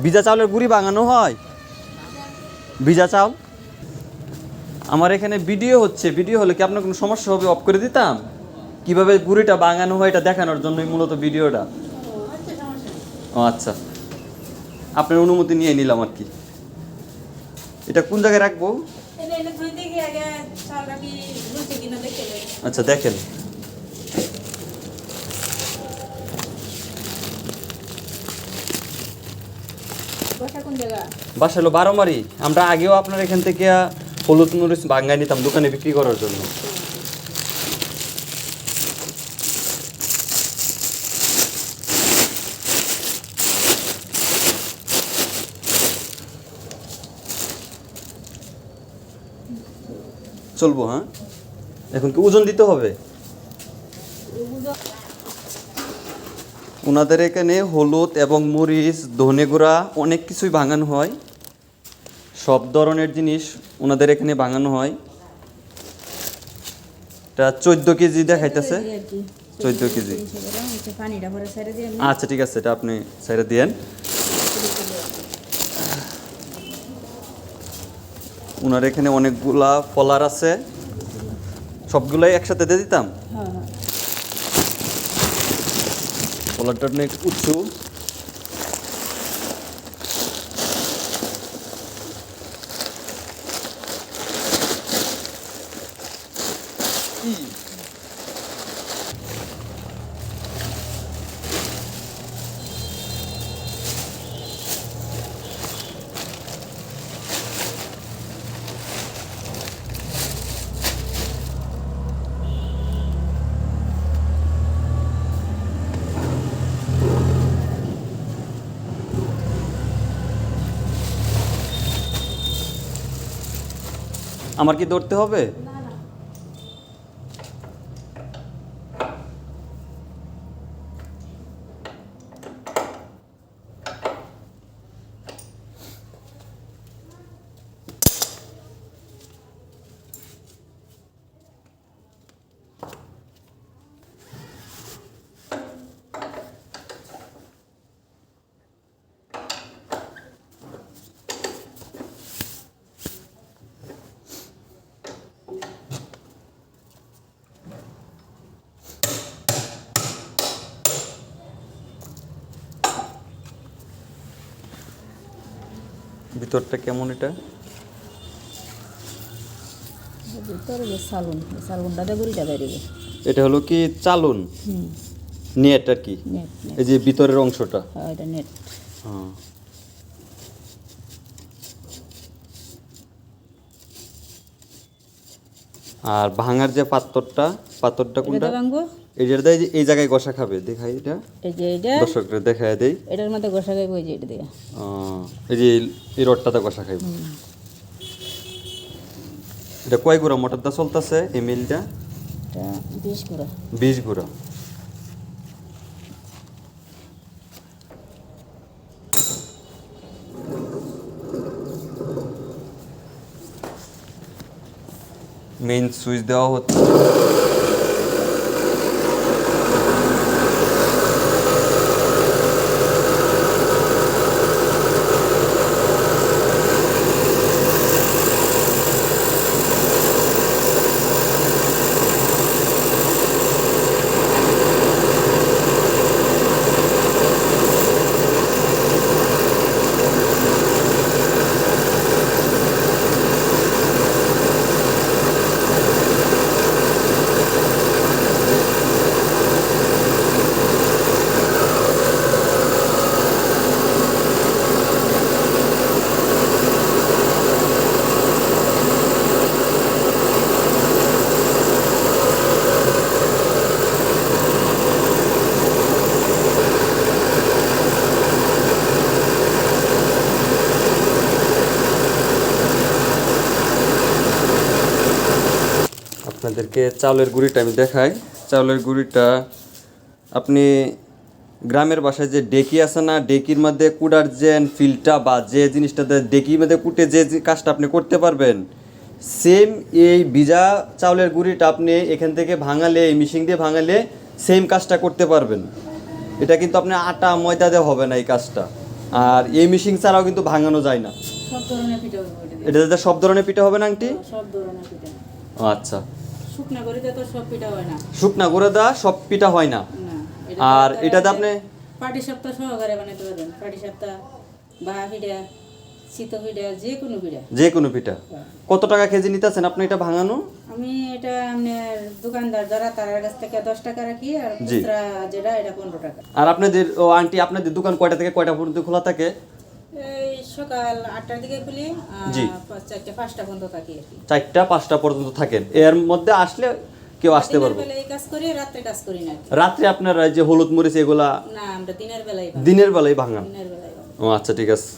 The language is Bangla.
ভিজা চাউলের গুঁড়ি বানানো হয়, ভিজা চাউল। আমার এখানে ভিডিও হচ্ছে, ভিডিও হলে কি আপনার কোনো সমস্যা হবে? অফ করে দিতাম। কিভাবে গুঁড়িটা বানানো হয় এটা দেখানোর জন্যই মূলত ভিডিওটা। ও আচ্ছা, আপনার অনুমতি নিয়ে নিলাম আর কি। এটা কোন জায়গায় রাখবো? আচ্ছা দেখেন। বাসা হলো বারোমারি। আমরা আগেও আপনার এখান থেকে হলুদ মরিচ বাঙ্গাই নিতাম দোকানে বিক্রি করার জন্য। চলবো? হ্যাঁ, এখন কি ওজন দিতে হবে? ওনাদের এখানে হলুদ এবং মরিচ, ধনে গুঁড়া অনেক কিছুই ভাঙানো হয়, সব ধরনের জিনিস ওনাদের এখানে ভাঙানো হয়। এটা 14 কেজি দেখাইতেছে, 14 কেজি। আচ্ছা ঠিক আছে, এটা আপনি ছেড়ে দিয়েন। ওনার এখানে অনেকগুলা ফলার আছে, সবগুলাই একসাথে দিয়ে দিতাম। ফলারটা অনেক উঁচু। আমার কি ধরতে হবে? ভিতরটা কেমন? এটা এটা হলো কি চালুন, নেট আর কি। এই যে ভিতরের অংশটা, এটা নেট। হ্যাঁ, আর ভাঙার যে পাথরটা কোনটা? এই যে এই জায়গায় ঘষা খাবে, দেখাই এটা। এই যে এটা দর্শকরা দেখায় দেই, এটার মধ্যে ঘষা খাইবে। ওই যে এটা দিয়া, এই যে এই রডটাতে ঘষা খাইবে। এটা কয় গুঁড়া মোটরটা চলতেছে এই মিলটা? এটা 20 গুঁড়া। 20 গুঁড়া। মেইন সুইচ দেওয়া হচ্ছে। আপনাদেরকে চাউলের গুঁড়িটা আমি দেখাই। চাউলের গুঁড়িটা আপনি গ্রামের বাসায় যে ডেকি আছে না, ডেকির মধ্যে কুটার যে ফিলটা বা যে জিনিসটাতে ডেকির মধ্যে কুটে যে কাজটা আপনি করতে পারবেন, সেম এই ভিজা চাউলের গুঁড়িটা আপনি এখান থেকে ভাঙালে, এই মেশিন দিয়ে ভাঙালে সেম কাজটা করতে পারবেন। এটা কিন্তু আপনি আটা ময়দা দিয়ে হবে না এই কাজটা। আর এই মেশিন ছাড়াও কিন্তু ভাঙানো যায় না। সব ধরনের পিঠা হবে ওটা দিয়ে। এটাতে সব ধরনের পিঠা হবে না আন্টি? সব ধরনের পিঠা। ও আচ্ছা, শুকনা করিতে তো সব পিঠা হয় না। শুকনা করে দেওয়া সব পিঠা হয় না। না। আর এটাতে আপনি পাটি সাপটা সহকারে বানাইতে পারবেন। পাটি সাপটা বা পিঠা, শীত পিঠা, যে কোনো পিঠা। যে কোনো পিঠা। কত টাকা কেজি নিতেছেন আপনি এটা ভাঙানো? আমি এটা আপনার দোকানদার যারা তার কাছ থেকে 10 টাকা রাখি, আর জি। খুচরা যেটা এটা 15 টাকা। আর আপনাদের ও আন্টি আপনাদের দোকান কয়টা থেকে কয়টা পর্যন্ত খোলা থাকে? এই সকাল 8টার দিকে খুলি, জি। 4টা 5টা পর্যন্ত থাকি আর কি। 4টা 5টা পর্যন্ত থাকেন, এর মধ্যে আসলে কেউ আসতে দিনের পারবে? বেলায় এই কাজ করি, রাত্রে কাজ করি না আর কি। রাত্রে আপনারা যে হলুদ মরিচ এগুলা না, আমরা দিনের বেলায় দিনের বেলায় ভাঙান? দিনের বেলায় ও আচ্ছা, ঠিক আছে।